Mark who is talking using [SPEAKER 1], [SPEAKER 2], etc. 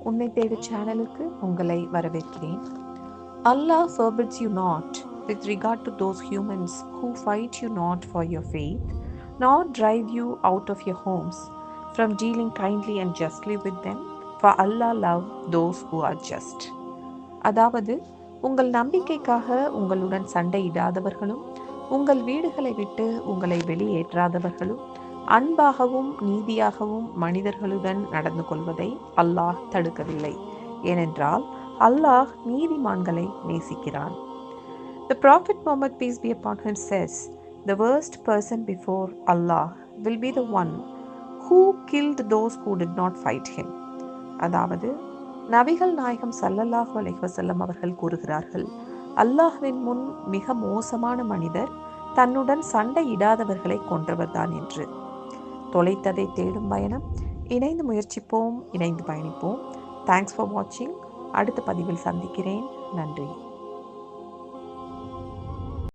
[SPEAKER 1] உன்னை தேடு சேனலுக்கு உங்களை வரவேற்கிறேன். Allah forbids you not with regard to those humans who fight you not for your faith, nor drive you out of your homes from dealing kindly and justly with them, for Allah love those who are just. அதாவது, உங்கள் நம்பிக்கைக்காக உங்களுடன் சண்டையிடாதவர்களும் உங்கள் வீடுகளை விட்டு உங்களை வெளியேற்றாதவர்களும் அன்பாகவும் நீதியாகவும் மனிதர்களுடன் நடந்து கொள்வதை அல்லாஹ் தடுக்கவில்லை. ஏனென்றால் அல்லாஹ் நீதிமான்களை நேசிக்கிறான். The Prophet Muhammad, peace be upon him, says, "The worst person before Allah will be the one who killed those who did not fight him." அதாவது, நபிகள் நாயகம் ஸல்லல்லாஹு அலைஹி வஸல்லம் அவர்கள் கூறுகிறார்கள், அல்லாஹ்வின் முன் மிக மோசமான மனிதர் தன்னுடன் சண்டையிடாதவர்களை கொன்றவர்தான் என்று. தொலைத்ததை தேடும் பயணம். இணைந்து முயற்சிப்போம், இணைந்து பயணிப்போம். தேங்க்ஸ் ஃபார் வாட்சிங். அடுத்த பதிவில் சந்திக்கிறேன். நன்றி.